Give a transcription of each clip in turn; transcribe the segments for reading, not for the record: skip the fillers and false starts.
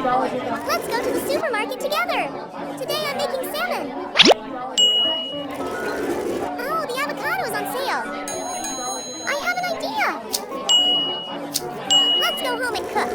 Let's go to the supermarket together. Today I'm making salmon. Oh, the avocado is on sale. I have an idea. Let's go home and cook.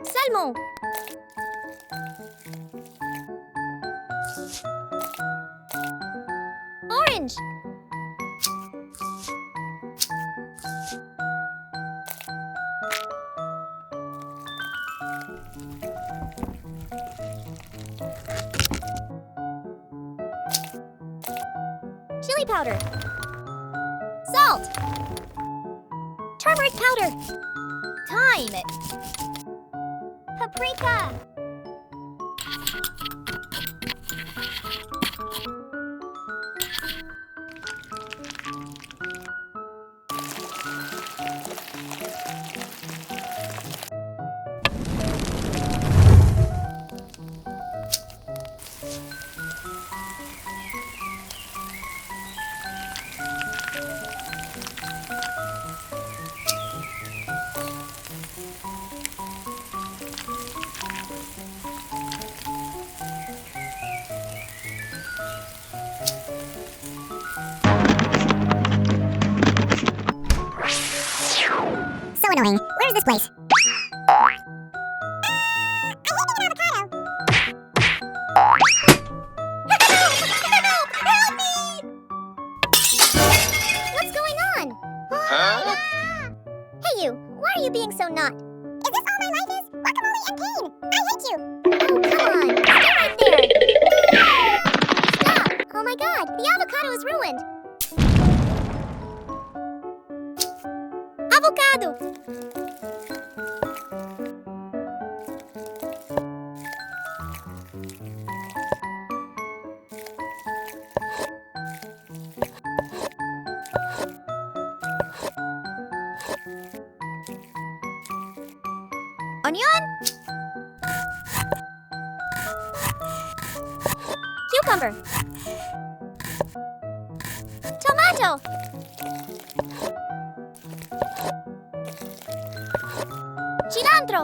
Salmon. Orange. Chili powder. Salt. Turmeric powder. Thyme. Paprika. So annoying. Where is this place? Help me! What's going on? Huh? Hey you, why are you being so not? Is this all my life is? Guacamole and pain! I hate you! Oh, come on! Stay right there! Stop! Oh my god, the avocado is ruined! Avocado! Onion? Cucumber. Tomato. Cilantro.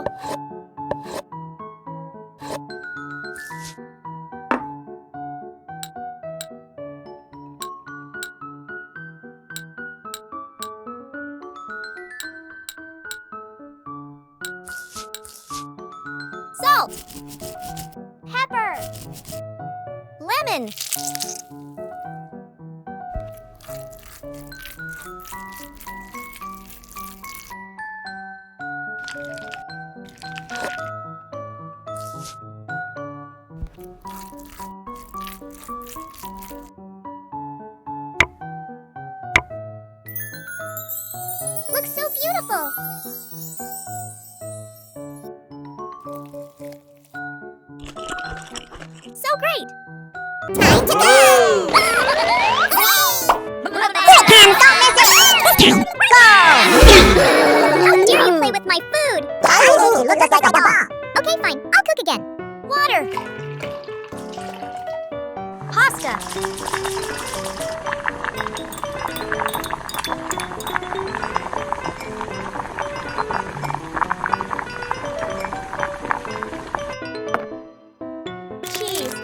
Salt. Pepper. Lemon. Looks so beautiful. So great! Time to go! Quick, don't miss your chance! Go! How dare you play with my food? Ooh, looks like a ball. Okay, fine. I'll cook again. Water. Pasta. Cheese.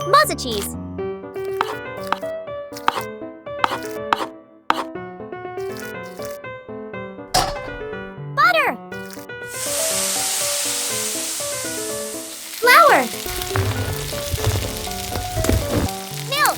Mozza cheese. Butter. Flour. Milk.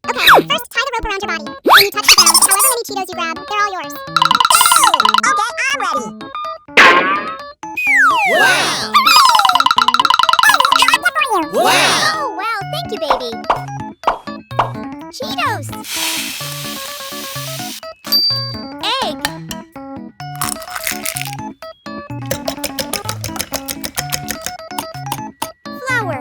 Okay, first tie the rope around your body. When you touch the ground, however many Cheetos you grab, they're all yours. Okay, I'm ready. Wow! Wow! Oh, wow, thank you, baby. Cheetos. Egg. Flour.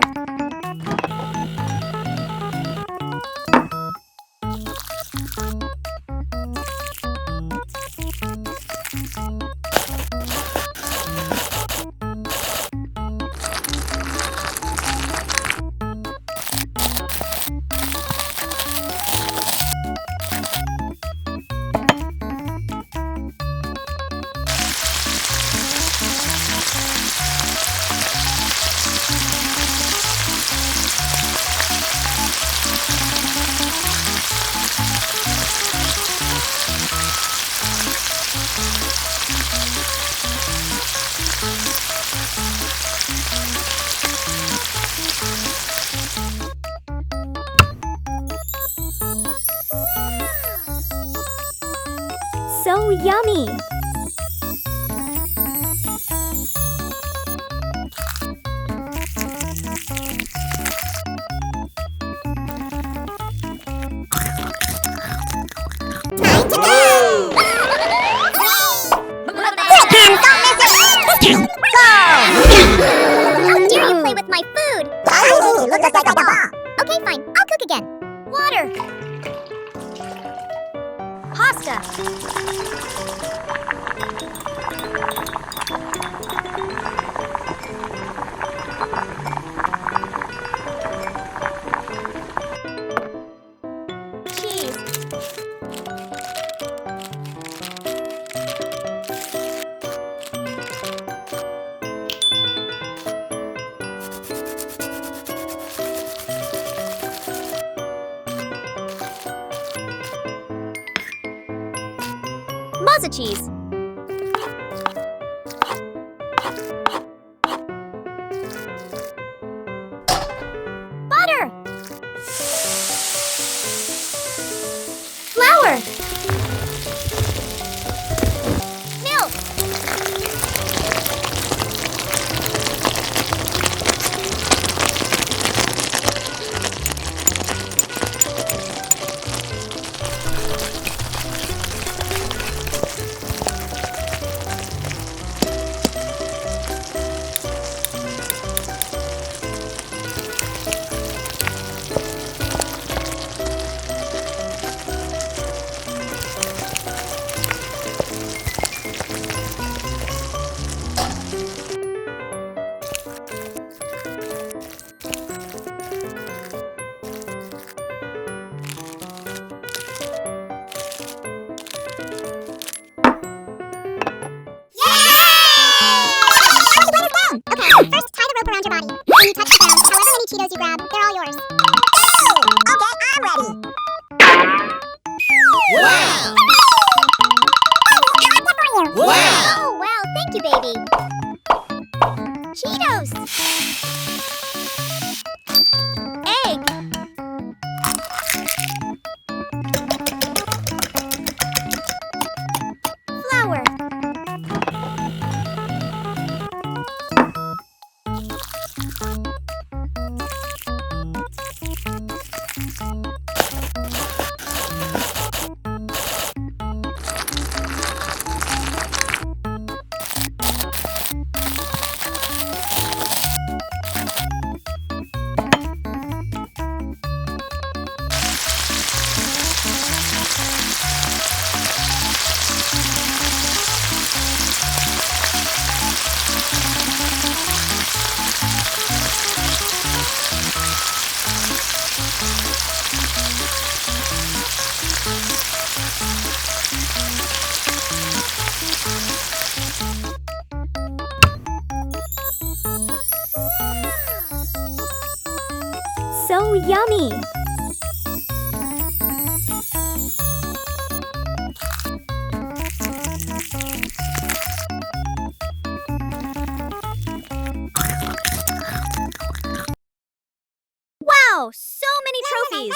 So yummy! How dare you play with my food? It looks like a ball. Okay, fine. I'll cook again. Water. Pasta. Cheese. Mozza cheese. Butter. Flour. Milk. Okay, first tie the rope around your body. When you touch the ground, however many Cheetos you grab, they're all yours. Okay, I'm ready. Wow! Wow! Oh, wow, thank you, baby. Cheetos. Egg. Flour. So yummy! Wow, so many trophies.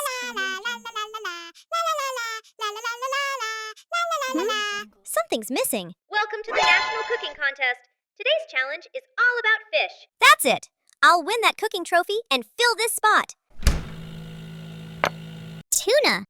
Something's missing. Welcome to the National Cooking Contest. Today's challenge is all about fish. That's it. I'll win that cooking trophy and fill this spot. Tuna.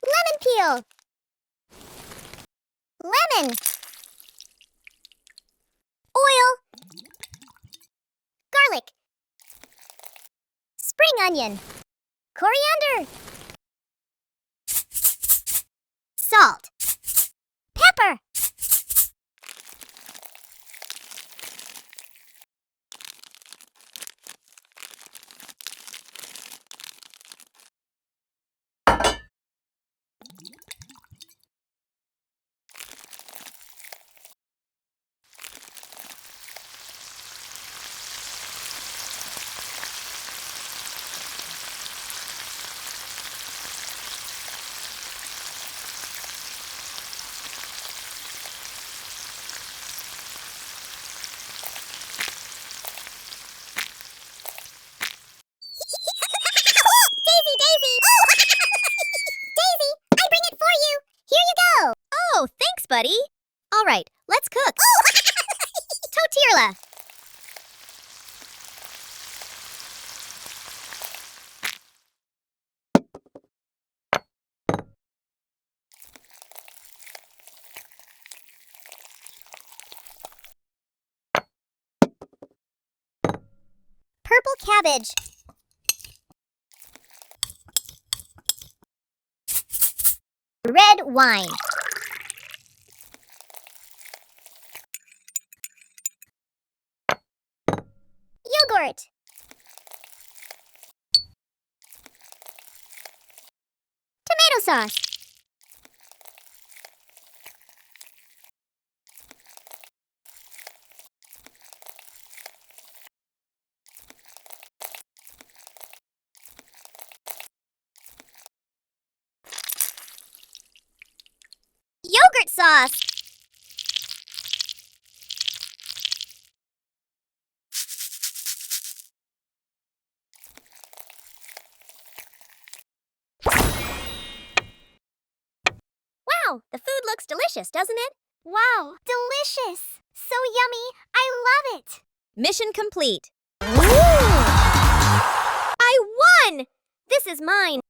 Lemon peel. Lemon. Oil. Garlic. Spring onion. Coriander. Salt. Pepper. Oh, thanks, buddy. All right, let's cook. Tortilla. Purple cabbage. Red wine. Yogurt. Tomato sauce. Yogurt sauce. Wow, the food looks delicious, doesn't it? Wow, delicious. So yummy. I love it. Mission complete. Ooh. I won! This is mine.